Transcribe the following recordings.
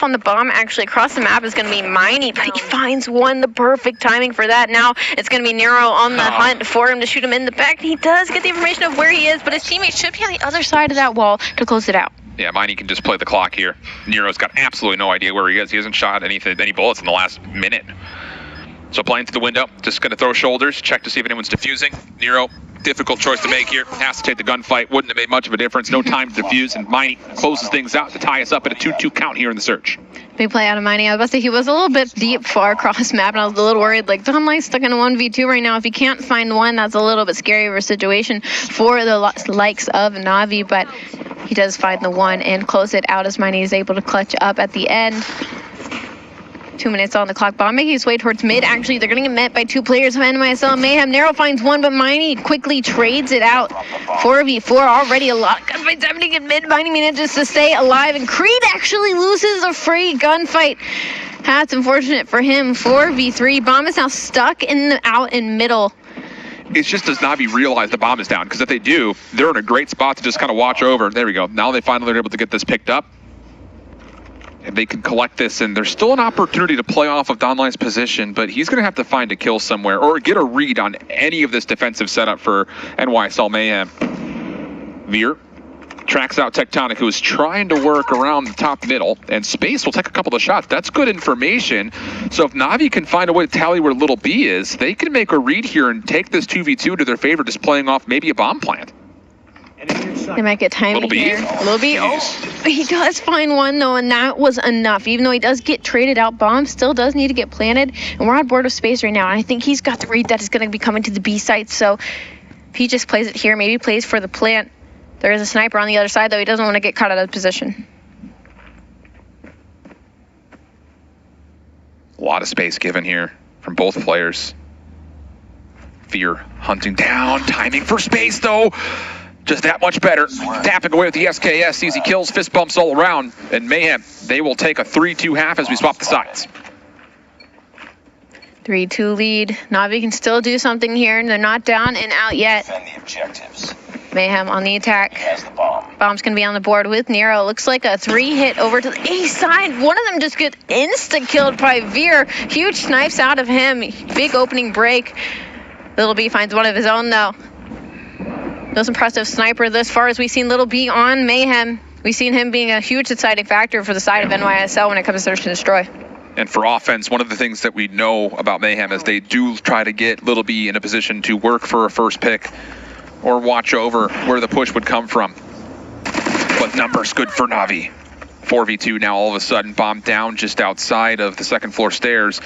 on the bomb actually across the map is going to be Miney, but he finds one, the perfect timing for that. Now it's going to be Nero on the hunt for him to shoot him in the back. He does get the information of where he is, but his teammate should be on the other side of that wall to close it out. Yeah, Miney can just play the clock here. Nero's got absolutely no idea where he is. He hasn't shot any bullets in the last minute. So playing through the window, just going to throw shoulders, check to see if anyone's defusing. Nero, difficult choice to make here. Has to take the gunfight. Wouldn't have made much of a difference. No time to defuse, and Miney closes things out to tie us up at a 2-2 count here in the search. Big play out of Miney. I was about to say he was a little bit deep far across map, and I was a little worried. Like, Donlight's stuck in a 1v2 right now. If he can't find one, that's a little bit scary of a situation for the likes of Navi, but he does find the one and close it out as Miney is able to clutch up at the end. 2 minutes on the clock. Bomb making his way towards mid. Actually, they're going to get met by two players of NYSL and Mayhem. Nero finds one, but Miney quickly trades it out. 4v4. Already a lot of gunfights happening in mid. Miney manages to stay alive, and Creed actually loses a free gunfight. That's unfortunate for him. 4v3. Bomb is now stuck out in middle. It just does not realize the bomb is down, because if they do, they're in a great spot to just kind of watch over. There we go. Now they finally are able to get this picked up. And they can collect this, and there's still an opportunity to play off of Donlight's position, but he's going to have to find a kill somewhere or get a read on any of this defensive setup for NYSL Mayhem. Veer tracks out Tectonic, who is trying to work around the top middle, and Space will take a couple of shots. That's good information. So if Navi can find a way to tally where Little B is, they can make a read here and take this 2v2 to their favor, just playing off maybe a bomb plant. They might get timing here. Little B, he does find one though, and that was enough. Even though he does get traded out, Bomb still does need to get planted, and we're on board with Space right now. And I think he's got the read that is going to be coming to the B site, so if he just plays it here, maybe plays for the plant. There is a sniper on the other side though. He doesn't want to get caught out of position. A lot of space given here from both players. Veer hunting down, timing for Space though. Just that much better. Tapping away with the SKS, easy kills, fist bumps all around, and Mayhem, they will take a 3-2 half as we swap the sides. 3-2 lead. Navi can still do something here, and they're not down and out yet. Defend the objectives. Mayhem on the attack. He has the bomb. Bomb's gonna be on the board with Nero. Looks like a 3-hit over to the A side. One of them just gets insta-killed by Veer. Huge snipes out of him. Big opening break. Little B finds one of his own though. Most impressive sniper thus far as we've seen Little B on Mayhem. We've seen him being a huge deciding factor for the side of NYSL when it comes to search and destroy. And for offense, one of the things that we know about Mayhem is they do try to get Little B in a position to work for a first pick or watch over where the push would come from. But numbers good for Navi. 4v2 now all of a sudden, bomb down just outside of the second floor stairs.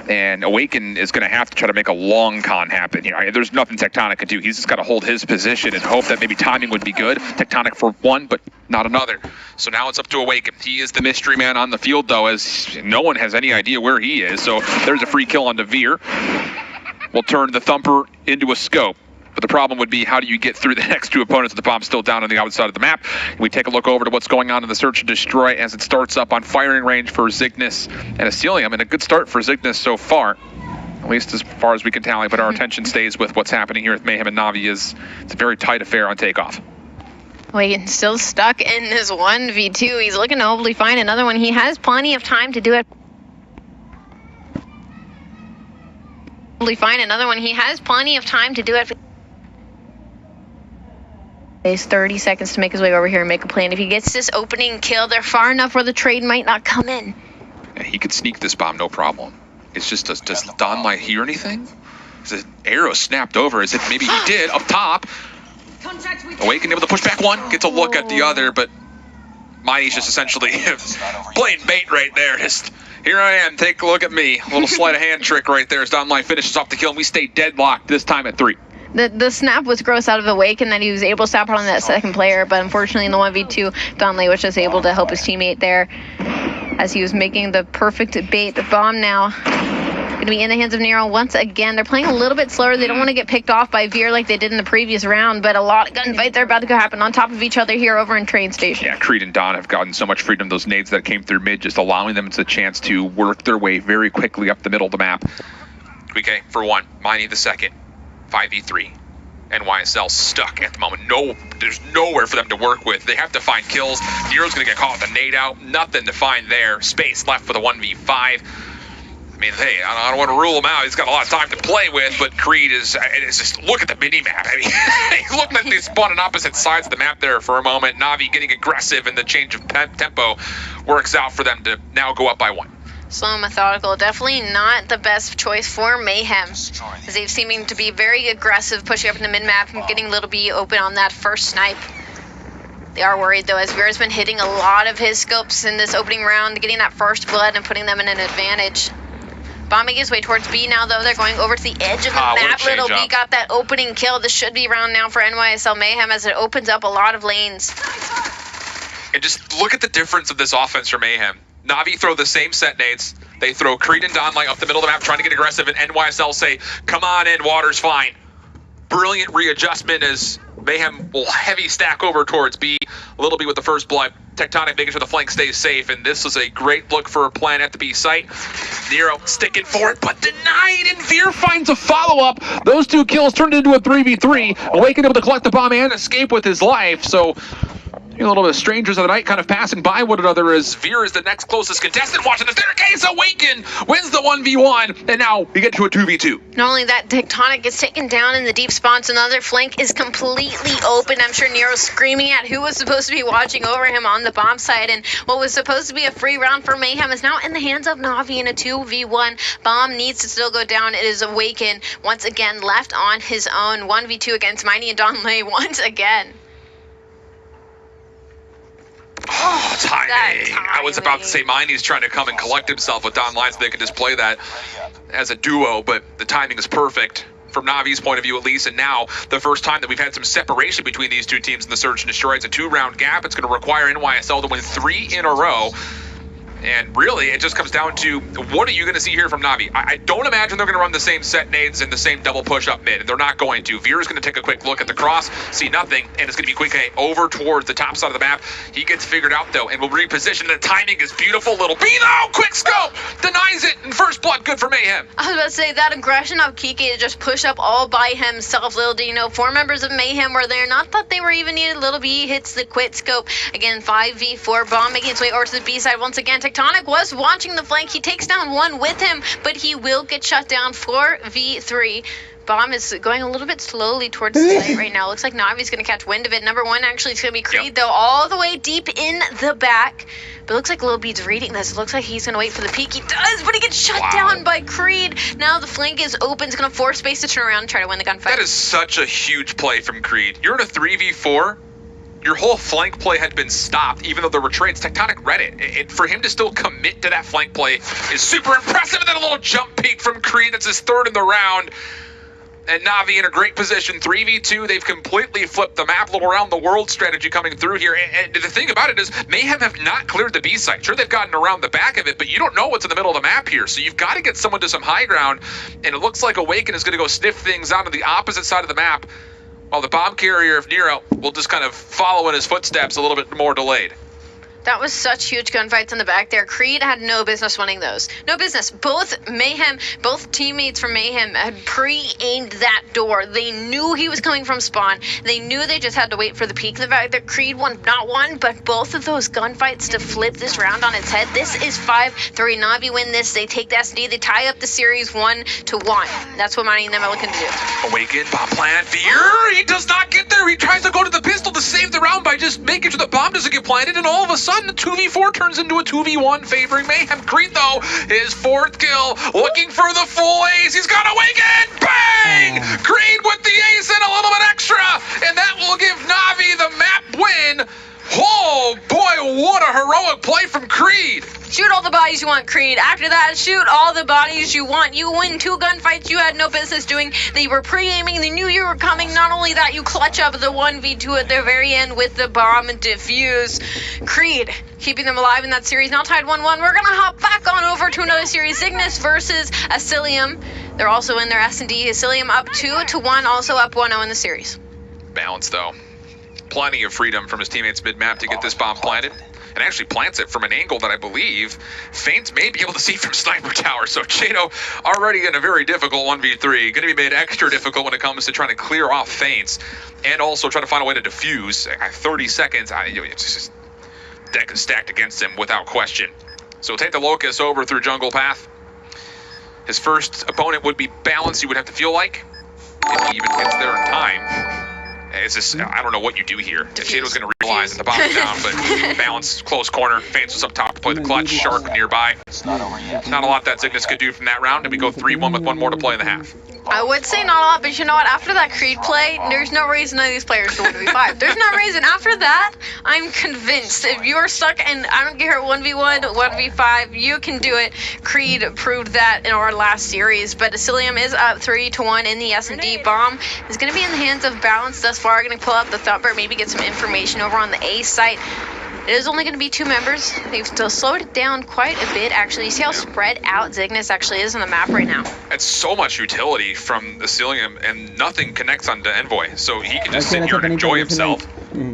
And Awaken is going to have to try to make a long con happen here. There's nothing Tectonic can do. He's just got to hold his position and hope that maybe timing would be good. Tectonic for one, but not another. So now it's up to Awaken. He is the mystery man on the field, though, as no one has any idea where he is. So there's a free kill on Veer. We'll turn the Thumper into a scope. But the problem would be, how do you get through the next two opponents with the bomb still down on the outside of the map? We take a look over to what's going on in the search and destroy as it starts up on firing range for Zygnus and Asilium, and a good start for Zygnus so far, at least as far as we can tally, but our attention stays with what's happening here with Mayhem and Navi. It's a very tight affair on takeoff. Wait, still stuck in this 1v2. He's looking to hopefully find another one. He has plenty of time to do it. He has plenty of time to do it. He has 30 seconds to make his way over here and make a plan. If he gets this opening kill, they're far enough where the trade might not come in. Yeah, he could sneak this bomb, no problem. It's just, does Donlight hear anything? Is the arrow snapped over as if maybe he did up top? Awaken able to push back one, gets a look at the other, but Miney's just essentially playing bait right there. Just, here I am, take a look at me. A little sleight of hand trick right there as Donlight finishes off the kill, and we stay deadlocked this time at 3. The snap was gross out of Awaken that he was able to snap on that second player, but unfortunately in the 1v2, Donley was just able to help his teammate there as he was making the perfect bait. The bomb now going to be in the hands of Nero once again. They're playing a little bit slower. They don't want to get picked off by Veer like they did in the previous round, but a lot of gunfights are about to go happen on top of each other here over in Train Station. Yeah, Creed and Don have gotten so much freedom. Those nades that came through mid, just allowing them the chance to work their way very quickly up the middle of the map. Okay, for one, Miney the second, 5v3. NYSL stuck at the moment. No, there's nowhere for them to work with. They have to find kills. Nero's gonna get caught with a nade out. Nothing to find there. Space left for the 1v5. I mean, hey, I don't want to rule him out. He's got a lot of time to play with, but Creed is just, look at the mini-map. I mean, look like they spawn on opposite sides of the map there for a moment. Na'Vi getting aggressive, and the change of tempo works out for them to now go up by 1. Slow and methodical, definitely not the best choice for Mayhem, as they've seeming to be very aggressive, pushing up in the mid-map and getting Little B open on that first snipe. They are worried though, as Vera's been hitting a lot of his scopes in this opening round, getting that first blood and putting them in an advantage. Bomb making his way towards B now though, they're going over to the edge of the map. Little B got that opening kill. This should be round now for NYSL Mayhem as it opens up a lot of lanes. And just look at the difference of this offense for Mayhem. Na'Vi throw the same set nades. They throw Creed and Donlight up the middle of the map trying to get aggressive, and NYSL say, come on in, water's fine. Brilliant readjustment as Mayhem will heavy stack over towards B. Little B with the first blood. Tectonic making sure the flank stays safe, and this is a great look for a plan at the B site. Nero sticking for it, but denied, and Veer finds a follow-up. Those 2 kills turned into a 3v3. Awaken able to collect the bomb and escape with his life, so a little bit of strangers of the night kind of passing by one another as Veer is the next closest contestant watching the staircase. Awaken wins the 1v1, and now we get to a 2v2. Not only that, Tectonic gets taken down in the deep spots. Another flank is completely open. I'm sure Nero's screaming at who was supposed to be watching over him on the bomb side, and what was supposed to be a free round for Mayhem is now in the hands of Na'Vi in a 2v1. Bomb needs to still go down. It is Awaken once again left on his own. 1v2 against Miney and Donlay once again. Oh, timing. I was about to say Miney's trying to come and collect himself with Don Line so they can display that as a duo, but the timing is perfect from Na'Vi's point of view at least, and now the first time that we've had some separation between these 2 teams in the Search and Destroy. It's a 2-round gap. It's going to require NYSL to win 3 in a row. And really, it just comes down to, what are you going to see here from Na'Vi? I don't imagine they're going to run the same set nades and the same double push up mid. They're not going to. Veer's going to take a quick look at the cross, see nothing, and it's going to be quick over towards the top side of the map. He gets figured out, though, and will reposition. The timing is beautiful. Little B, though, quick scope, denies it, and first blood, good for Mayhem. I was about to say, that aggression of Kike to just push up all by himself. Little D, 4 members of Mayhem were there. Not that they were even needed. Little B hits the quit scope. Again, 5v4. Bomb making its way over to the B side once again. Tectonic was watching the flank. He takes down 1 with him, but he will get shut down. 4v3. Bomb is going a little bit slowly towards the site right now. Looks like Na'Vi's going to catch wind of it. Number 1 actually is going to be Creed, though, all the way deep in the back. But it looks like Lil B's reading this. It looks like he's going to wait for the peek. He does, but he gets shut down by Creed. Now the flank is open. It's going to force Space to turn around and try to win the gunfight. That is such a huge play from Creed. You're in a 3v4. Your whole flank play had been stopped, even though there were trades. Tectonic read it. For him to still commit to that flank play is super impressive. And then a little jump peek from Creed. That's his 3rd in the round. And Na'Vi in a great position, 3v2. They've completely flipped the map, little around the world strategy coming through here. And the thing about it is, Mayhem have not cleared the B site. Sure, they've gotten around the back of it, but you don't know what's in the middle of the map here. So you've got to get someone to some high ground. And it looks like Awaken is going to go sniff things out on the opposite side of the map, while the bomb carrier of Nero will just kind of follow in his footsteps, a little bit more delayed. That was such huge gunfights in the back there. Creed had no business winning those. No business. Both teammates from Mayhem had pre-aimed that door. They knew he was coming from spawn. They knew they just had to wait for the peak. The fact that Creed won not one, but both of those gunfights to flip this round on its head. This is 5-3. Na'Vi win this. They take the SD. They tie up the series 1-1. That's what Money and them are looking to do. Awaken, bomb plant. Veer, he does not get there. He tries to go to the pistol to save the round by just making sure the bomb doesn't get planted, and all of a sudden, the 2v4 turns into a 2v1 favoring Mayhem. Creed, though, his 4th kill, looking for the full ace. He's got Awaken! Bang! Creed with the ace and a little bit extra, and that will give Na'Vi the map win. Oh boy, what a heroic play from Creed. Shoot all the bodies you want, Creed. After that, shoot all the bodies you want. You win 2 gunfights you had no business doing. They were pre-aiming. They knew you were coming. Not only that, you clutch up the 1v2 at the very end with the bomb and defuse. Creed keeping them alive in that series. Now tied 1-1. We're going to hop back on over to another series. Cygnus versus Asilium. They're also in their S&D. Asilium up 2-1, also up 1-0 in the series. Balance, though. Plenty of freedom from his teammates mid-map to get this bomb planted. and actually plants it from an angle that I believe Feints may be able to see from Sniper Tower. So Chato already in a very difficult 1v3, going to be made extra difficult when it comes to trying to clear off Feints and also try to find a way to defuse. 30 seconds, it's just deck is stacked against him without question. So we'll take the Locust over through jungle path. His first opponent would be Balance, you would have to feel like, if he even gets there in time. It's just, I don't know what you do here. Shadow's going to realize at the bottom down, but Balance, close corner. Feints was up top to play the clutch. Shark nearby. Not a lot that Zygnus could do from that round, and we go 3-1 with one more to play in the half. I would say not a lot, but you know what? After that Creed play, there's no reason none of these players should 1v5. There's no reason. After that, I'm convinced if you are stuck and I don't care 1v1, 1v5, you can do it. Creed proved that in our last series, but Asilium is up 3-1 in the S&D. Bomb is going to be in the hands of Balance thus far. Going to pull out the Thumper, maybe get some information over on the A site. It is only going to be 2 members. They've still slowed it down quite a bit, actually. You see how spread out Zygnus actually is on the map right now. It's so much utility from Asilium, and nothing connects onto Envoy, so he can just sit here and enjoy himself.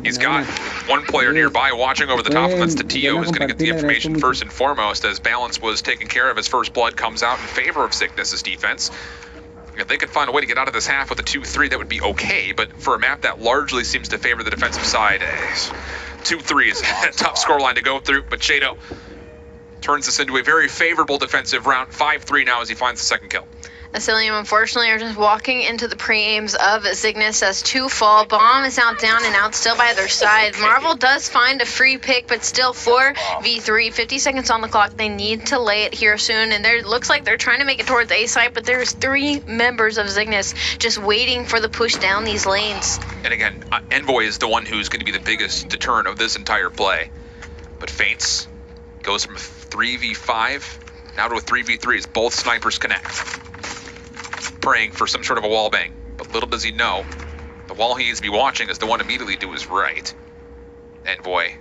He's got one player nearby watching over the top, and that's Tio, who's going to get the information first and foremost, as Balance was taken care of. His first blood comes out in favor of Zygnus' defense. If they could find a way to get out of this half with a 2-3, that would be okay, but for a map that largely seems to favor the defensive side, 2-3 is a tough scoreline to go through, but Chato turns this into a very favorable defensive round. 5-3 now as he finds the second kill. Asilium, unfortunately, are just walking into the pre-aims of Zygnus as 2 fall. Bomb is out, down, and out, still by their side. Marvel does find a free pick, but still 4v3. 50 seconds on the clock. They need to lay it here soon, and it looks like they're trying to make it towards A site, but there's 3 members of Zygnus just waiting for the push down these lanes. And again, Envoy is the one who's going to be the biggest deterrent of this entire play. But Feints goes from 3v5 now to a 3v3 as both snipers connect. Praying for some sort of a wall bang, but little does he know, the wall he needs to be watching is the one immediately to his right. Envoy,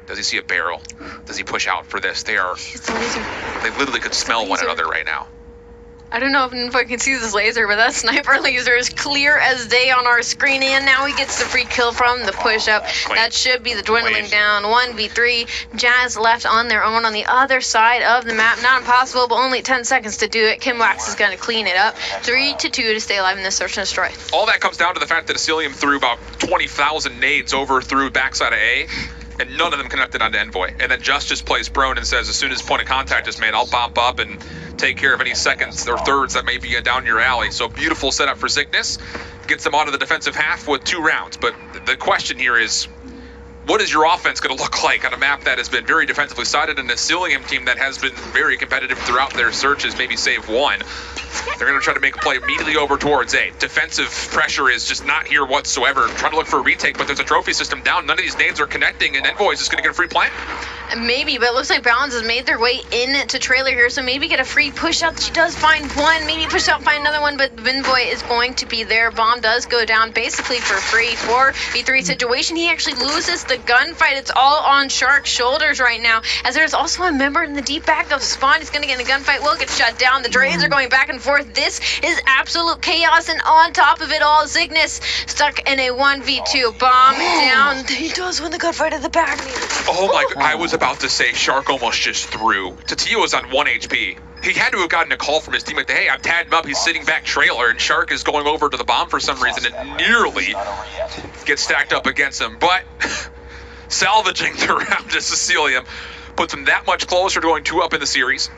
does he see a barrel? Does he push out for this? They literally could smell one another right now. I don't know if Envoy can see this laser, but that sniper laser is clear as day on our screen, and now he gets the free kill from the push-up. That should be the dwindling down. 1v3. Jazz left on their own on the other side of the map. Not impossible, but only 10 seconds to do it. Kimwax is going to clean it up. 3-2 to stay alive in this search and destroy. All that comes down to the fact that Asilium threw about 20,000 nades over through backside of A, and none of them connected onto Envoy. And then Justice plays prone and says, as soon as point of contact is made, I'll bump up and take care of any seconds or thirds that may be down your alley. So beautiful setup for Zygnus. Gets them out of the defensive half with 2 rounds. But the question here is, what is your offense going to look like on a map that has been very defensively sided, and a Asilium team that has been very competitive throughout their searches, maybe save one? They're going to try to make a play immediately over towards A. Defensive pressure is just not here whatsoever. Trying to look for a retake, but there's a trophy system down. None of these nades are connecting, and Envoy is just going to get a free plant. Maybe, but it looks like Balance has made their way into trailer here, so maybe get a free push out. She does find one, maybe push out, find another one, but Envoy is going to be there. Bomb does go down basically for free. 4v3 situation. He actually loses the gunfight. It's all on Shark's shoulders right now, as there's also a member in the deep back of spawn. He's going to get in a gunfight, will get shut down. The Draves are going back and forth. This is absolute chaos, and on top of it all, Zygnus stuck in a 1v2. Bomb down. He does win the gunfight at the back. Oh my god, I was about to say Shark almost just threw. Tio is on 1 HP. He had to have gotten a call from his teammate, hey, I've tagged him up, he's sitting back trailer, and Shark is going over to the bomb for some reason and nearly gets stacked up against him. But salvaging the round to Asilium puts him that much closer to going 2-up in the series.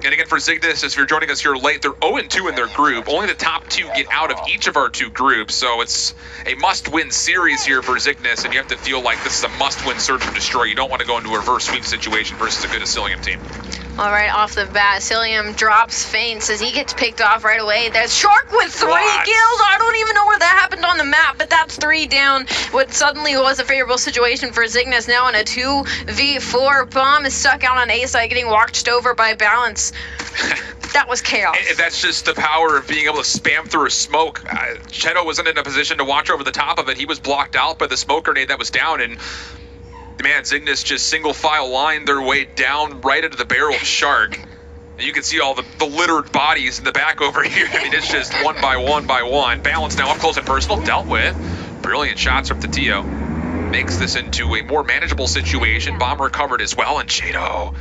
And again, for Zygnus, if you're joining us here late, they're 0-2 in their group. Only the top 2 get out of each of our 2 groups, so it's a must-win series here for Zygnus, and you have to feel like this is a must-win search and destroy. You don't want to go into a reverse sweep situation versus a good Asilium team. All right, off the bat, Asilium drops Feints as he gets picked off right away. There's Shark with 3 kills. I don't even know where that happened on the map, but that's 3 down. What suddenly was a favorable situation for Zygnus, now in a 2v4. Bomb is stuck out on A side, getting watched over by Balance. That was chaos. And that's just the power of being able to spam through a smoke. Cheto wasn't in a position to watch over the top of it. He was blocked out by the smoke grenade that was down, and man, Zygnus just single file lined their way down right into the barrel of Shark. And you can see all the littered bodies in the back over here. I mean, it's just one by one by one. Balance now up close and personal, dealt with. Brilliant shots from Tio. makes this into a more manageable situation. Bomb recovered as well, and Jado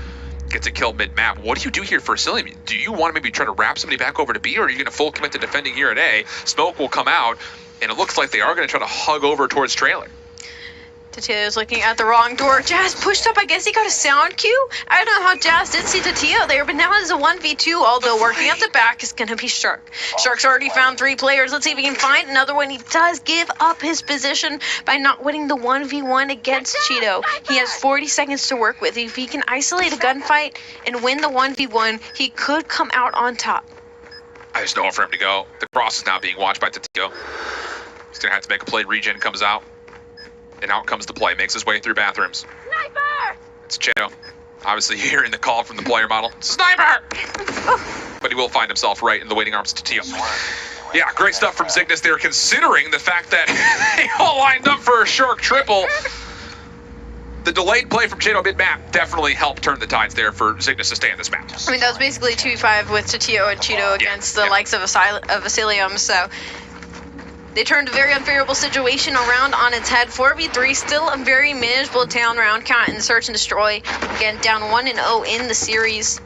gets a kill mid-map. What do you do here for Cillian? Do you want to maybe try to wrap somebody back over to B, or are you going to full commit to defending here at A? Smoke will come out, and it looks like they are going to try to hug over towards trailer. Tatio's looking at the wrong door. Jazz pushed up. I guess he got a sound cue. I don't know how Jazz did see Tatio there, but now it's a 1v2, although working at the back is going to be Shark. Shark's already found 3 players. Let's see if he can find another one. He does give up his position by not winning the 1v1 against Cheeto. He has 40 seconds to work with. If he can isolate a gunfight and win the 1v1, he could come out on top. There's nowhere for him to go. The cross is now being watched by Tatio. He's going to have to make a play. Regen comes out. And out comes the play, makes his way through bathrooms. Sniper! It's Cheto. Obviously hearing the call from the player model. Sniper! But he will find himself right in the waiting arms to Tio. Yeah, great stuff from Zygnus there, considering the fact that they all lined up for a Shark triple. The delayed play from Cheto mid-map definitely helped turn the tides there for Zygnus to stay in this match. I mean, that was basically 2v5 with Tatio and Cheeto against the likes of Vasilium, so they turned a very unfavorable situation around on its head. 4v3, still a very manageable town round count in Search and Destroy. Again, down 1-0 in the series.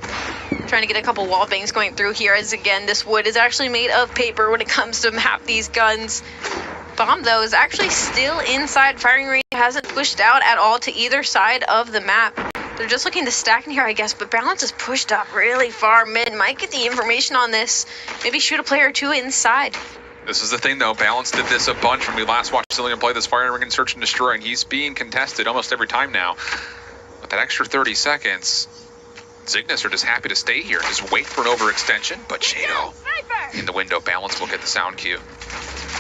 Trying to get a couple wall bangs going through here, as again, this wood is actually made of paper when it comes to map these guns. Bomb, though, is actually still inside firing range. Hasn't pushed out at all to either side of the map. They're just looking to stack in here, I guess, but Balance is pushed up really far mid. Might get the information on this. Maybe shoot a player or two inside. This is the thing, though. Balance did this a bunch when we last watched Cillian play this firing ring and Search and Destroy, and he's being contested almost every time now. With that extra 30 seconds, Zygnus are just happy to stay here and just wait for an overextension, but Jado in the window. Balance will get the sound cue.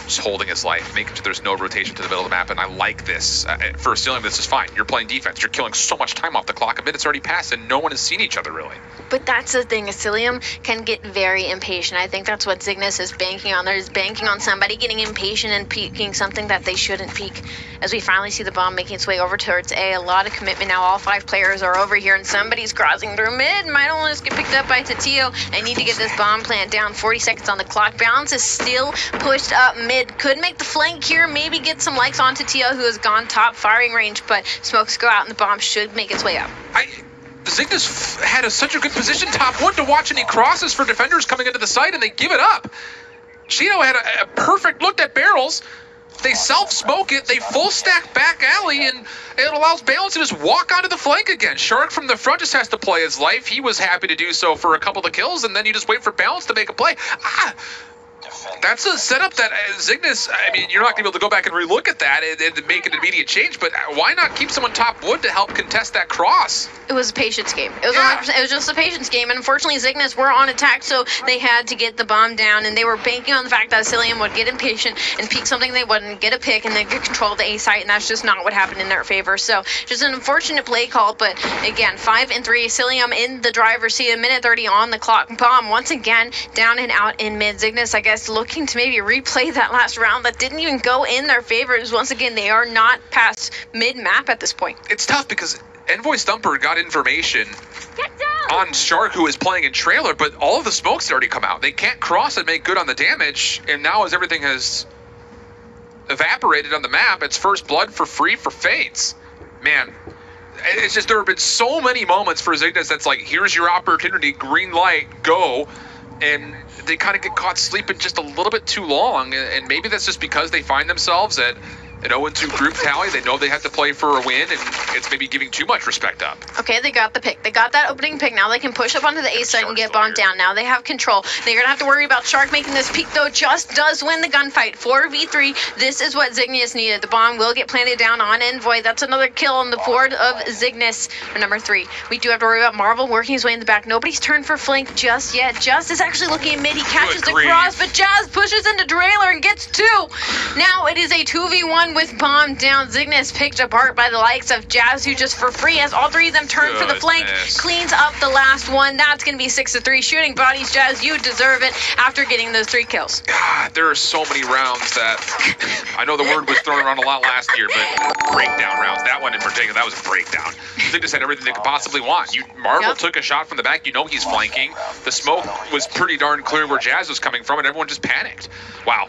Just holding his life, making sure there's no rotation to the middle of the map, and I like this. For Cillian, this is fine. You're playing defense. You're killing so much time off the clock. A minute's already passed, and no one has seen each other, really. But that's the thing, Cillian can get very impatient. I think that's what Zygnus is banking on. They're banking on somebody getting impatient and peeking something that they shouldn't peek. As we finally see the bomb making its way over towards A, a lot of commitment now. All 5 players are over here, and somebody's crossing through mid. Might almost get picked up by Tatio. I need to get this bomb plant down. 40 seconds on the clock. Balance is still pushed up mid. Could make the flank here, maybe get some likes on Tatio, who has gone top firing range, but smokes go out and the bomb should make its way up. Zygnus had such a good position top wood to watch any crosses for defenders coming into the site, and they give it up. Cheeto had a perfect look at barrels. They self-smoke it, they full stack back alley, and it allows Balance to just walk onto the flank again. Shark from the front just has to play his life. He was happy to do so for a couple of kills, and then you just wait for Balance to make a play. That's a setup that Zygnus, I mean, you're not going to be able to go back and relook at that and make an immediate change, but why not keep someone top wood to help contest that cross? It was a patience game. It was 100%, it was just a patience game, and unfortunately Zygnus were on attack, so they had to get the bomb down, and they were banking on the fact that Cillian would get impatient and peek something they wouldn't, get a pick, and then get control of the A site, and that's just not what happened in their favor. So just an unfortunate play call, but again, 5 and 3, Cillian in the driver's seat, a minute 30 on the clock. Bomb once again down and out in mid. Zygnus, I guess, looking to maybe replay that last round that didn't even go in their favor. Once again, they are not past mid-map at this point. It's tough because Envoy Stumper got information on Shark, who is playing in trailer, but all of the smokes already come out. They can't cross and make good on the damage, and now as everything has evaporated on the map, it's first blood for free for Fates. Man, it's just there have been so many moments for Zygnus that's like, here's your opportunity, green light, go, and they kind of get caught sleeping just a little bit too long, and maybe that's just because they find themselves at an 0-2 group tally. They know they have to play for a win, and it's maybe giving too much respect up. Okay, they got the pick. They got that opening pick. Now they can push up onto the A site and get bombed down. Now they have control. They're going to have to worry about Shark making this peek, though. Just does win the gunfight. 4v3. This is what Zygnus needed. The bomb will get planted down on Envoy. That's another kill on the board of Zygnus for number 3. We do have to worry about Marvel working his way in the back. Nobody's turned for flank just yet. Just is actually looking at mid. He catches the cross, but Jazz pushes into trailer and gets 2. Now it is a 2v1 with bomb down. Zygnus picked apart by the likes of Jazz, who just for free has all 3 of them turned for the flank, cleans up the last one. That's going to be 6-3. Shooting bodies, Jazz, you deserve it after getting those 3 kills. God, there are so many rounds that, I know the word was thrown around a lot last year, but breakdown rounds. That one in particular, that was a breakdown. Zygnus had everything they could possibly want. Marvel took a shot from the back. You know he's flanking. The smoke was pretty darn clear where Jazz was coming from, and everyone just panicked. Wow.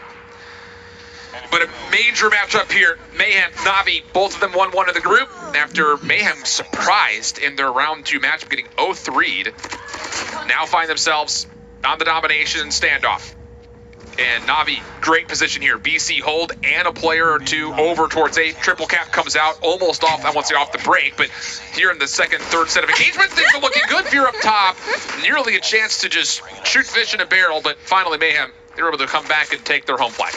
But a major matchup here. Mayhem, Na'Vi, both of them 1-1 in the group. After Mayhem surprised in their round 2 matchup, getting 0-3'd, now find themselves on the domination standoff. And Na'Vi, great position here. BC hold and a player or two over towards A. Triple cap comes out almost off, I won't say off the break, but here in the second, third set of engagements, things are looking good. Fear up top, nearly a chance to just shoot fish in a barrel, but finally Mayhem, they were able to come back and take their home flag.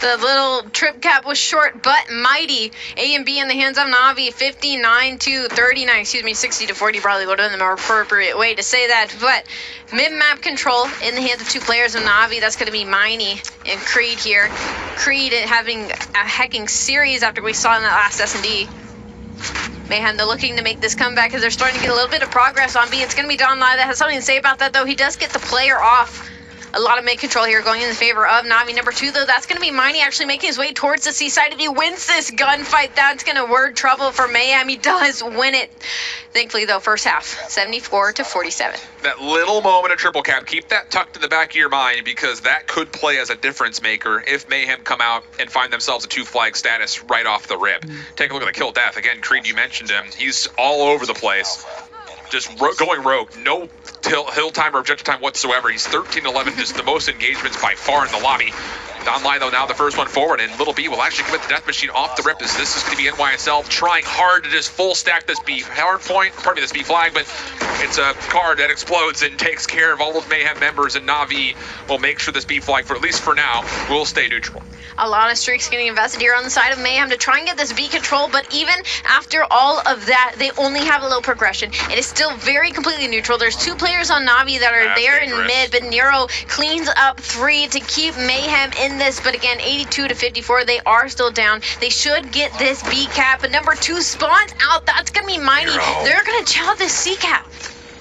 The little trip cap was short but mighty. A and B in the hands of Na'Vi, 59-39, 60-40 probably would have been the more appropriate way to say that. But mid-map control in the hands of 2 players of Na'Vi. That's going to be Miney and Creed here. Creed having a hecking series after we saw in that last S&D. Mayhem, they're looking to make this comeback because they're starting to get a little bit of progress on B. It's going to be Don Lai that has something to say about that, though. He does get the player off. A lot of mid control here going in the favor of Na'Vi. Number 2, though, that's going to be Miney actually making his way towards the seaside. If he wins this gunfight, that's going to word trouble for Mayhem. He does win it. Thankfully, though, first half, 74-47. That little moment of triple cap, keep that tucked in the back of your mind because that could play as a difference maker if Mayhem come out and find themselves a 2-flag status right off the rip. Take a look at the kill death. Again, Creed, you mentioned him. He's all over the place. Just going rogue, no hill time or objective time whatsoever. He's 13-11, just the most engagements by far in the lobby. Don Lai, though, now the first one forward, and Little B will actually commit the death machine off the rip as this is going to be NYSL trying hard to just full stack this B hard point, pardon me, this B flag, but it's a card that explodes and takes care of all of Mayhem members, and Na'Vi will make sure this B flag, for at least for now, will stay neutral. A lot of streaks getting invested here on the side of Mayhem to try and get this B control, but even after all of that, they only have a low progression. It is still very completely neutral. There's 2 players on Na'Vi that are there in mid, but Nero cleans up 3 to keep Mayhem in this, but again, 82-54, they are still down. They should get this B cap, but number 2 spawns out. That's gonna be Miney. They're gonna chow this C cap.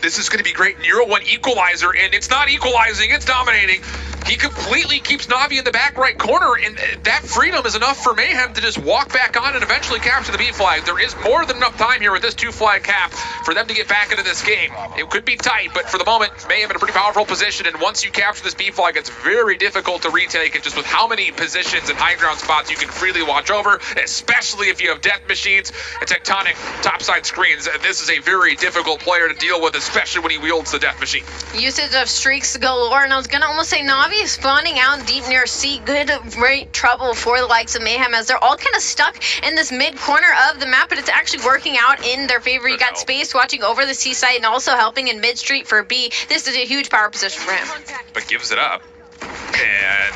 This is going to be great. Nero went equalizer, and it's not equalizing, it's dominating. He completely keeps Na'Vi in the back right corner, and that freedom is enough for Mayhem to just walk back on and eventually capture the B flag. There is more than enough time here with this 2-flag cap for them to get back into this game. It could be tight, but for the moment, Mayhem in a pretty powerful position, and once you capture this B flag, it's very difficult to retake it just with how many positions and high ground spots you can freely watch over, especially if you have death machines and tectonic topside screens. This is a very difficult player to deal with, especially when he wields the death machine. Usage of streaks galore, and I was gonna almost say Na'Vi is spawning out deep near C. Good, great trouble for the likes of Mayhem as they're all kind of stuck in this mid corner of the map, but it's actually working out in their favor. You got Space watching over the seaside and also helping in mid street for B. This is a huge power position for him. But gives it up. And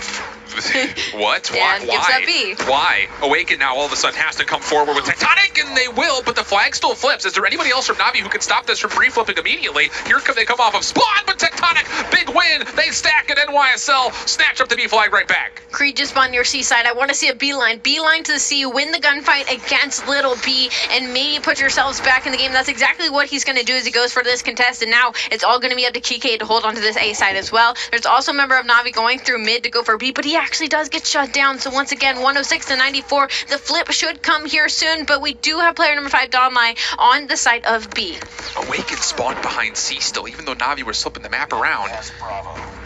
what? Why? And gives up B. Why? Awaken now all of a sudden has to come forward with Tectonic, and they will, but the flag still flips. Is there anybody else from Na'Vi who can stop this from reflipping immediately? Here they come off of spawn, but Tectonic, big win. They stack at NYSL, snatch up the B flag right back. Creed just spawned near seaside. I want to see a beeline. Beeline to the C, win the gunfight against Little B, and maybe put yourselves back in the game. That's exactly what he's going to do as he goes for this contest, and now it's all going to be up to Kike to hold on to this A side as well. There's also a member of Na'Vi going through mid to go for B, but he actually does get shut down. So once again, 106-94. The flip should come here soon, but we do have player number 5, Don Lai, on the side of B. Awaken spawned behind C still, even though Na'Vi were slipping the map around.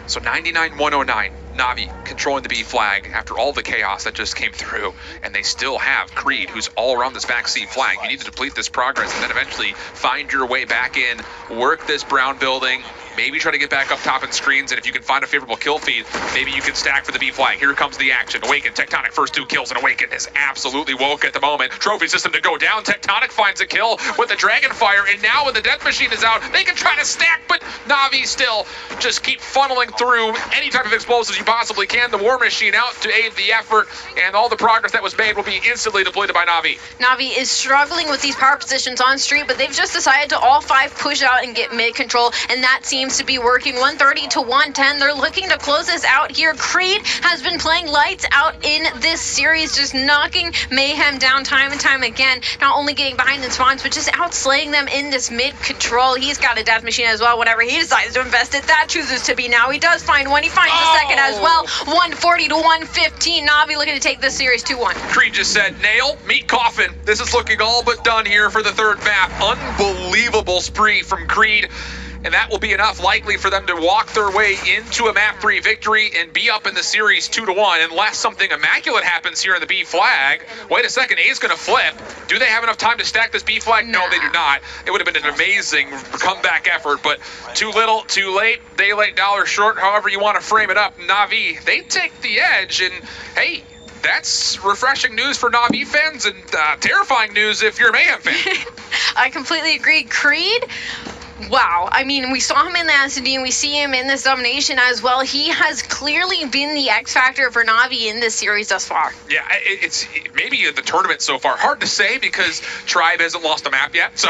So 99-109. Na'Vi controlling the B flag after all the chaos that just came through, and they still have Creed, who's all around this back C flag. You need to deplete this progress and then eventually find your way back in, work this brown building, maybe try to get back up top in screens, and if you can find a favorable kill feed, maybe you can stack for the B flag. Here comes the action. Awaken, Tectonic, first 2 kills, and Awaken is absolutely woke at the moment. Trophy system to go down. Tectonic finds a kill with the Dragonfire, and now when the Death Machine is out, they can try to stack, but Na'Vi still just keep funneling through any type of explosives you possibly can. The War Machine out to aid the effort, and all the progress that was made will be instantly depleted by Na'Vi. Na'Vi is struggling with these power positions on street, but they've just decided to all 5 push out and get mid control, and that seems to be working. 130-110. They're looking to close this out here. Creed has been playing lights out in this series, just knocking Mayhem down time and time again. Not only getting behind in spawns, but just outslaying them in this mid control. He's got a death machine as well. Whenever he decides to invest it, that chooses to be now. He does find one. He finds the second as well. 140-115. Na'Vi looking to take this series 2-1. Creed just said, nail, meat coffin. This is looking all but done here for the third map. Unbelievable spree from Creed. and that will be enough likely for them to walk their way into a map 3 victory and be up in the series 2-1, unless something immaculate happens here in the B flag. Wait a second, A's gonna flip. Do they have enough time to stack this B flag? No, they do not. It would have been an amazing comeback effort, but too little, too late, day late, dollar short, however you want to frame it up. Na'Vi, they take the edge, and hey, that's refreshing news for Na'Vi fans and terrifying news if you're a Mayhem fan. I completely agree. Creed, wow. I mean, we saw him in the SD and we see him in this domination as well. He has clearly been the X factor for Na'Vi in this series thus far. Yeah, it's maybe the tournament so far. Hard to say because Tribe hasn't lost a map yet. So,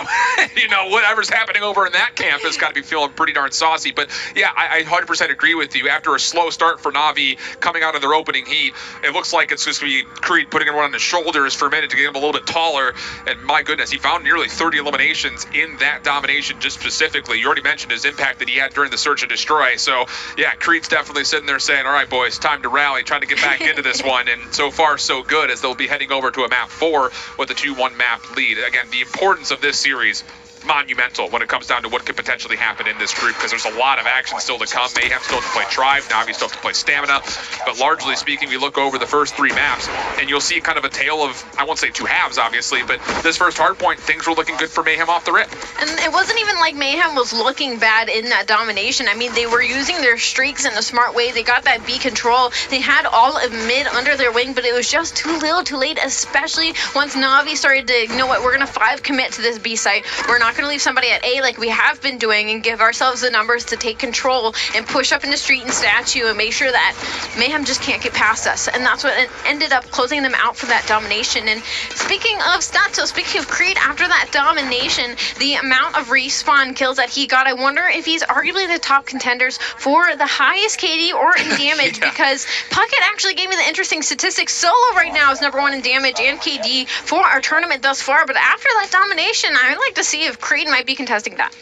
you know, whatever's happening over in that camp has got to be feeling pretty darn saucy. But yeah, I 100% agree with you. After a slow start for Na'Vi coming out of their opening heat, it looks like it's just going to be Creed putting everyone on his shoulders for a minute to get him a little bit taller. And my goodness, he found nearly 30 eliminations in that domination just specifically. You already mentioned his impact that he had during the search and destroy. So yeah, Creed's definitely sitting there saying, all right, boys, time to rally, trying to get back into this one. And so far, so good, as they'll be heading over to a map 4 with a 2-1 map lead. Again, the importance of this series, monumental when it comes down to what could potentially happen in this group, because there's a lot of action still to come. Mayhem still have to play Tribe, Na'Vi still have to play Stamina, but largely speaking, we look over the first 3 maps and you'll see kind of a tale of, I won't say 2 halves obviously, but this first hardpoint, things were looking good for Mayhem off the rip. And it wasn't even like Mayhem was looking bad in that domination. I mean, they were using their streaks in a smart way. They got that B control. They had all of mid under their wing, but it was just too little too late, especially once Na'Vi started to, you know what, we're gonna 5 commit to this B site. We're not gonna leave somebody at A like we have been doing and give ourselves the numbers to take control and push up into street and statue and make sure that Mayhem just can't get past us. And that's what ended up closing them out for that domination. And speaking of stats, speaking of Creed, after that domination, the amount of respawn kills that he got, I wonder if he's arguably the top contenders for the highest KD or in damage. Yeah. Because Puckett actually gave me the interesting statistics. Solo right now is #1 in damage and KD for our tournament thus far, but after that domination, I'd like to see if Creed might be contesting that.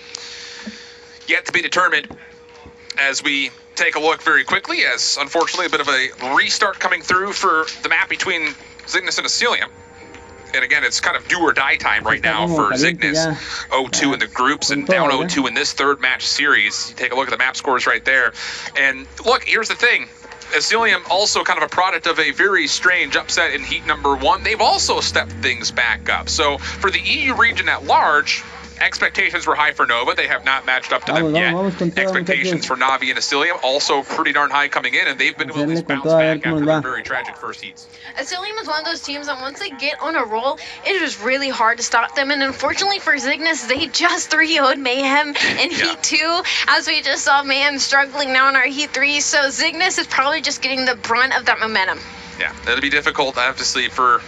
Yet to be determined as we take a look very quickly, as unfortunately a bit of a restart coming through for the map between Zygnus and Asilium. And again, it's kind of do or die time right now for Zygnus. 0-2 in the groups and down 0-2 in this 3rd match series. You take a look at the map scores right there. And look, here's the thing. Asilium also kind of a product of a very strange upset in heat #1. They've also stepped things back up. So for the EU region at large, expectations were high for Nova. They have not matched up to them yet. Expectations for Na'Vi and Asilium also pretty darn high coming in, and they've been able to at least bounce back after their very tragic first heats. Asilium is one of those teams that once they get on a roll, it is really hard to stop them. And unfortunately for Zygnus, they just 3-0'd Mayhem in Heat 2, as we just saw Mayhem struggling now in our Heat 3. So Zygnus is probably just getting the brunt of that momentum. Yeah, it'll be difficult, obviously, for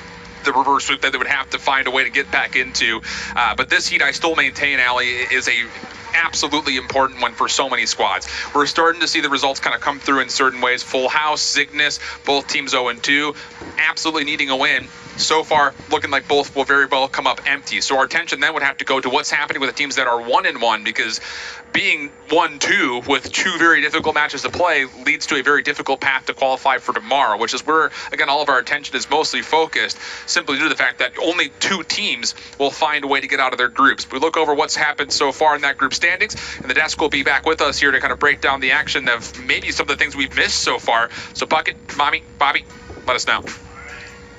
the reverse sweep that they would have to find a way to get back into. But this heat, I still maintain, Ali, is a absolutely important one for so many squads. We're starting to see the results kind of come through in certain ways. Full house, Zygnus, both teams 0-2, absolutely needing a win. So far, looking like both will very well come up empty. So our attention then would have to go to what's happening with the teams that are 1-1, because being 1-2 with 2 very difficult matches to play leads to a very difficult path to qualify for tomorrow, which is where, again, all of our attention is mostly focused, simply due to the fact that only 2 teams will find a way to get out of their groups. We look over what's happened so far in that group standings, and the desk will be back with us here to kind of break down the action of maybe some of the things we've missed so far. So Puckett, Mommy, Bobby, let us know.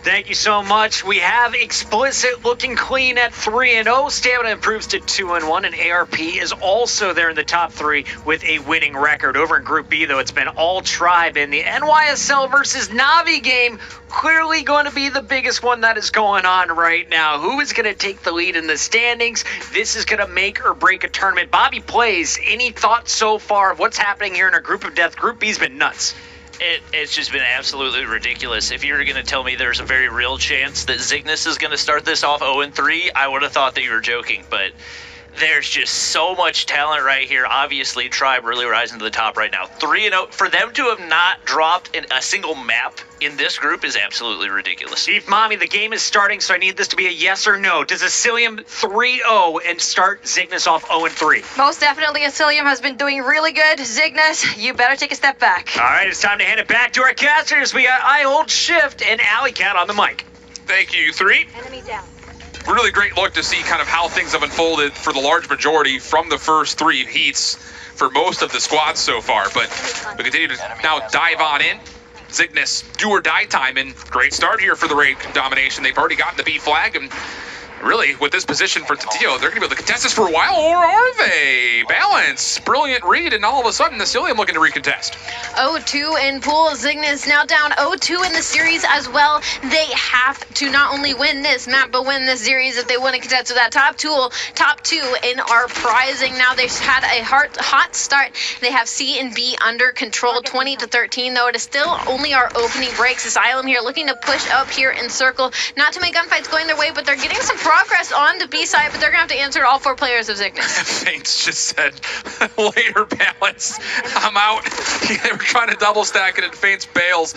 Thank you so much. We have Explicit looking clean at 3-0. Stamina improves to 2-1, and ARP is also there in the top 3 with a winning record. Over in Group B, though, it's been all Tribe in the NYSL versus Na'Vi game. Clearly going to be the biggest one that is going on right now. Who is going to take the lead in the standings? This is going to make or break a tournament. Bobby Plays, any thoughts so far of what's happening here in our Group of Death? Group B's been nuts. It's just been absolutely ridiculous. If you were going to tell me there's a very real chance that Zygnus is going to start this off 0-3, I would have thought that you were joking, but there's just so much talent right here. Obviously, Tribe really rising to the top right now. 3-0. For them to have not dropped in a single map in this group is absolutely ridiculous. Chief Mommy, the game is starting, so I need this to be a yes or no. Does Asilium 3-0 and start Zygnus off 0-3? Most definitely, Asilium has been doing really good. Zygnus, you better take a step back. All right, it's time to hand it back to our casters. We got I Hold Shift and Alley Cat on the mic. Thank you, 3. Enemy down. really great look to see kind of how things have unfolded for the large majority from the first 3 heats for most of the squads so far. But we continue to now dive on in. Cygnus, do or die time, and great start here for the raid domination. They've already gotten the B flag, and really, with this position for Tatio, they're going to be able to contest this for a while, or are they? Balance, brilliant read, and all of a sudden, the Cilium looking to recontest. 0-2 in pool. Cygnus now down 0-2 in the series as well. They have to not only win this map, but win this series if they want to contest to that top 2 in our prizing. Now they've had a hot start. They have C and B under control, 20-13, though it is still only our opening breaks. Asylum here looking to push up here in circle. Not too many gunfights going their way, but they're getting some progress on the B side, but they're gonna have to answer all 4 players of Cygnus. Faints just said, later Balance, I'm out. They were trying to double stack it, and Faints bails.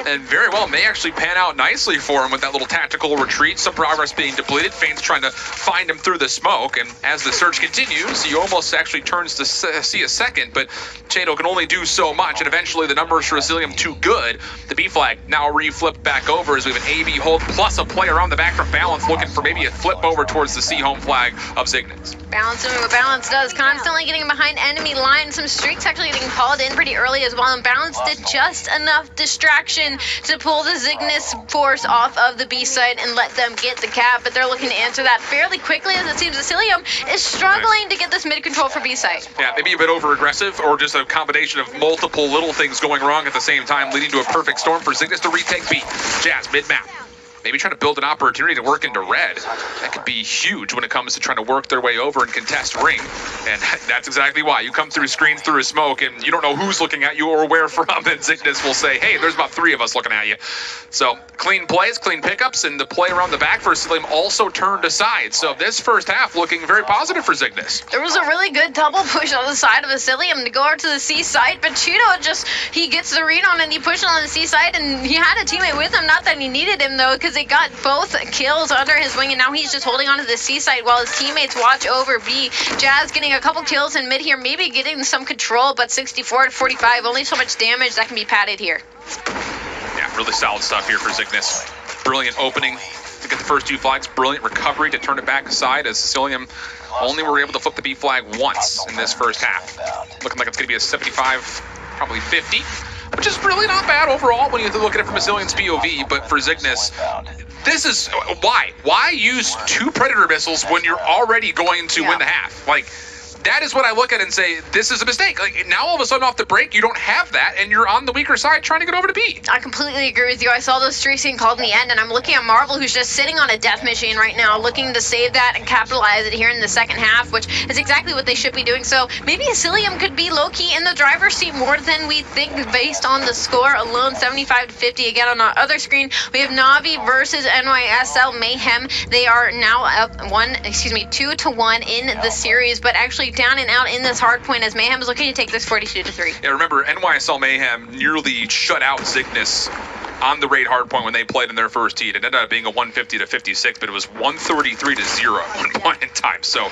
And very well, may actually pan out nicely for him with that little tactical retreat. Some progress being depleted. Faints trying to find him through the smoke, and as the search continues, he almost actually turns to see a second, but Chato can only do so much, and eventually the numbers for Asilium too good. The B flag now re-flipped back over as we have an AB hold plus a player on the back from Balance looking for maybe a flip over towards the C home flag of Cygnus. Balance doing what Balance does, constantly getting behind enemy lines. Some streaks actually getting called in pretty early as well, and Balance did just enough distraction to pull the Cygnus force off of the B side and let them get the cap, but they're looking to answer that fairly quickly as it seems Asilium is struggling to get this mid control for B side. Yeah, maybe a bit over aggressive or just a combination of multiple little things going wrong at the same time, leading to a perfect storm for Cygnus to retake B. Jazz mid-map. Maybe trying to build an opportunity to work into red. That could be huge when it comes to trying to work their way over and contest ring. And that's exactly why. You come through screens through a smoke and you don't know who's looking at you or where from, and Cygnus will say, hey, there's about 3 of us looking at you. So clean plays, clean pickups, and the play around the back for Asilium also turned aside. So this first half looking very positive for Cygnus. There was a really good double push on the side of Asilium to go out to the C side, but Cheeto he gets the read on it and he pushed on the C side, and he had a teammate with him. Not that he needed him though, because they got both kills under his wing, and now he's just holding on to the C side while his teammates watch over B. Jazz getting a couple kills in mid here, maybe getting some control, but 64-45, only so much damage that can be padded here. Yeah, really solid stuff here for Cygnus. Brilliant opening to get the first 2 flags, brilliant recovery to turn it back aside as Asilium only were able to flip the B flag once in this first half. Looking like it's going to be a 75, probably 50, which is really not bad overall when you look at it from Asilium's POV, but for Cygnus, this is why. Why use 2 Predator missiles when you're already going to win the half? Like, that is what I look at and say, this is a mistake. Like, now all of a sudden off the break, you don't have that, and you're on the weaker side trying to get over to B. I completely agree with you. I saw those streaks being called in the end, and I'm looking at Marvel, who's just sitting on a death machine right now, looking to save that and capitalize it here in the second half, which is exactly what they should be doing. So maybe Asilium could be low-key in the driver's seat more than we think based on the score alone, 75-50. Again, on our other screen, we have Navi versus NYSL Mayhem. They are now up 2-1 in the series, but actually down and out in this hard point as Mayhem is looking to take this 42-3. Yeah, remember, NYSL Mayhem nearly shut out Cygnus on the raid hard point when they played in their first heat. It ended up being a 150-56, but it was 133-0 at one point in time. So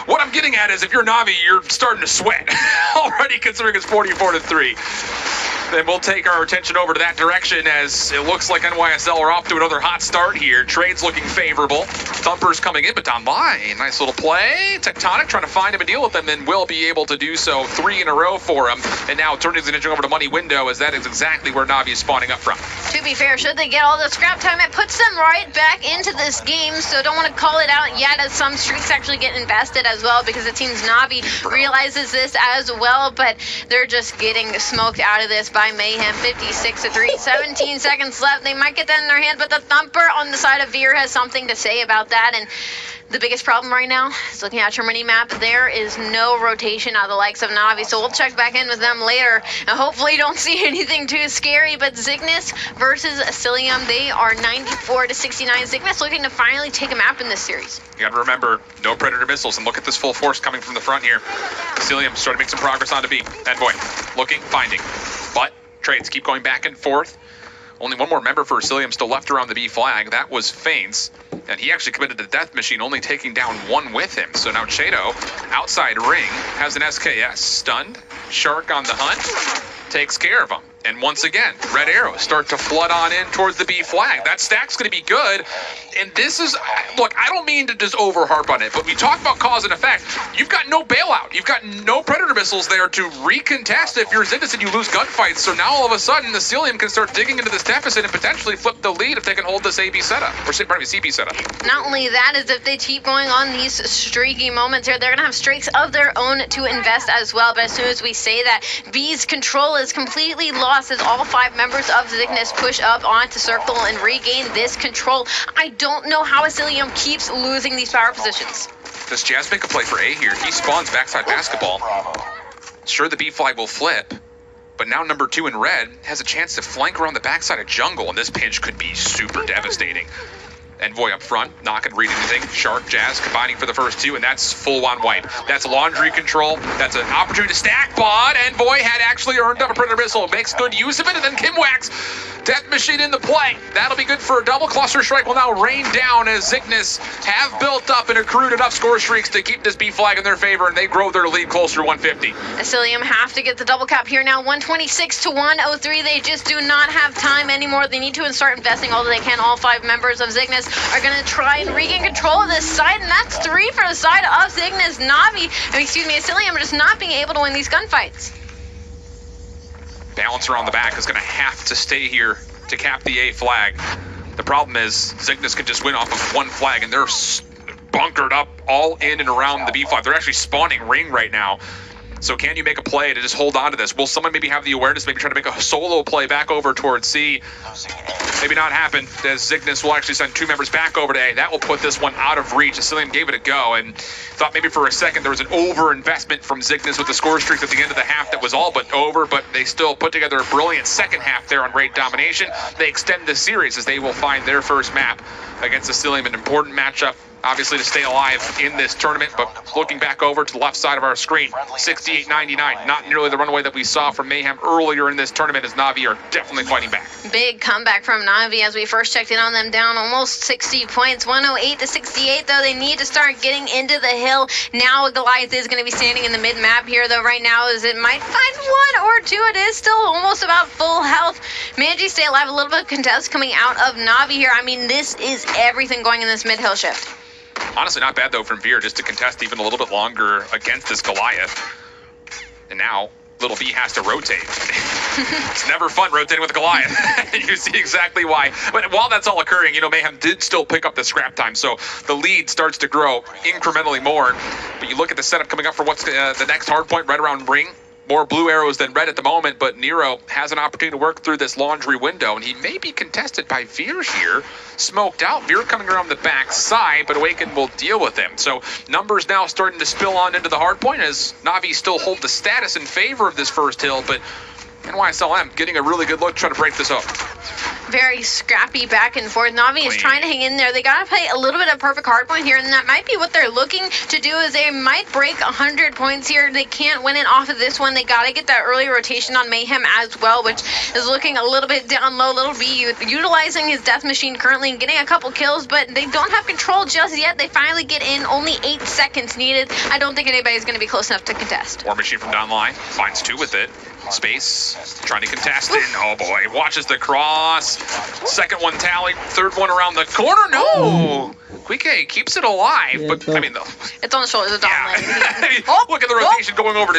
what I'm getting at is if you're Navi, you're starting to sweat already considering it's 44-3. Then we'll take our attention over to that direction as it looks like NYSL are off to another hot start here. Trade's looking favorable. Thumper's coming in, but down line. Nice little play. Tectonic trying to find him and deal with him, and will be able to do so 3 in a row for him. And now turning the engine over to Money Window, as that is exactly where Navi is spawning up from. To be fair, should they get all the scrap time, it puts them right back into this game, so don't want to call it out yet as some streaks actually get invested as well, because it seems Navi realizes this as well, but they're just getting smoked out of this by Mayhem. 56-3, 17 seconds left. They might get that in their hand, but the Thumper on the side of Veer has something to say about that. And the biggest problem right now is looking at your mini map. There is no rotation out of the likes of Navi, so we'll check back in with them later and hopefully don't see anything too scary. But Cygnus versus Asilium, they are 94-69. Cygnus looking to finally take a map in this series. You got to remember, no Predator missiles, and look at this full force coming from the front here. Asilium starting to make some progress onto B. Envoy looking, finding, but trades keep going back and forth. Only one more member for Asilium still left around the B flag. That was Faints, and he actually committed to the death machine, only taking down 1 with him. So now Chato, outside ring, has an SKS. Stunned. Shark on the hunt. Takes care of him. And once again, red arrows start to flood on in towards the B flag. That stack's going to be good. And this is, look, I don't mean to just over-harp on it, but we talk about cause and effect. You've got no bailout. You've got no Predator missiles there to recontest if you're Zygnus and you lose gunfights. So now all of a sudden, the Cilium can start digging into this deficit and potentially flip the lead if they can hold this AB setup, or pardon me, CB setup. Not only that, is if they keep going on these streaky moments here, they're going to have streaks of their own to invest as well. But as soon as we say that, B's control is completely lost as all 5 members of Zygnus push up onto circle and regain this control. I don't know how Asilium keeps losing these power positions. Does Jazz make a play for A here? He spawns backside basketball. Sure, the B flag will flip, but now number 2 in red has a chance to flank around the backside of jungle, and this pinch could be super devastating. Envoy up front, not gonna read anything. Shark, Jazz combining for the first 2, and that's full-on wipe. That's laundry control. That's an opportunity to stack, but Envoy had actually earned up a Predator missile. Makes good use of it, and then Kimwax, Death Machine in the play. That'll be good for a double. Cluster Strike will now rain down as Zygnus have built up and accrued enough score streaks to keep this B flag in their favor, and they grow their lead closer to 150. Asilium have to get the double cap here now, 126 to 103. They just do not have time anymore. They need to start investing all that they can. All 5 members of Zygnus are going to try and regain control of this side, and that's 3 for the side of Zygnus. Asilium are just not being able to win these gunfights. Balancer on the back is going to have to stay here to cap the A flag. The problem is Zygnus can just win off of 1 flag, and they're bunkered up all in and around the B flag. They're actually spawning ring right now. So can you make a play to just hold on to this? Will someone maybe have the awareness, maybe try to make a solo play back over towards C? Maybe not happen, as Zygnus will actually send 2 members back over to A. That will put this one out of reach. Asilium gave it a go and thought maybe for a second there was an over-investment from Zygnus with the score streak at the end of the half that was all but over, but they still put together a brilliant second half there on raid domination. They extend the series as they will find their first map against Asilium, an important matchup, obviously, to stay alive in this tournament. But looking back over to the left side of our screen, 68-99, not nearly the runaway that we saw from Mayhem earlier in this tournament, as Na'Vi are definitely fighting back. Big comeback from Na'Vi as we first checked in on them, down almost 60 points, 108 to 68, though. They need to start getting into the hill. Now Goliath is going to be standing in the mid-map here, though right now as it might find 1 or 2. It is still almost about full health. Managing to stay alive, a little bit of contest coming out of Na'Vi here. I mean, this is everything going in this mid-hill shift. Honestly, not bad, though, from Veer just to contest even a little bit longer against this Goliath. And now, little B has to rotate. It's never fun rotating with a Goliath. You see exactly why. But while that's all occurring, you know, Mayhem did still pick up the scrap time, so the lead starts to grow incrementally more. But you look at the setup coming up for what's the next hard point right around ring. More blue arrows than red at the moment, but Nero has an opportunity to work through this laundry window, and he may be contested by Veer here. Smoked out, Veer coming around the back side, but Awaken will deal with him. So numbers now starting to spill on into the hard point as Na'Vi still hold the status in favor of this first hill, but NYSLM getting a really good look trying to break this up. Very scrappy back and forth. Na'Vi is trying to hang in there. They got to play a little bit of perfect hard point here, and that might be what they're looking to do, is they might break 100 points here. They can't win it off of this one. They got to get that early rotation on Mayhem as well, which is looking a little bit down low. Little B utilizing his death machine currently and getting a couple kills, but they don't have control just yet. They finally get in. Only 8 seconds needed. I don't think anybody's going to be close enough to contest. War Machine from down line finds 2 with it. Space, trying to contest it. Oh boy, watches the cross. Second one tally, third one around the corner. No! Quique keeps it alive, but I mean, it's on the shoulders of Dom. Look at the rotation going over to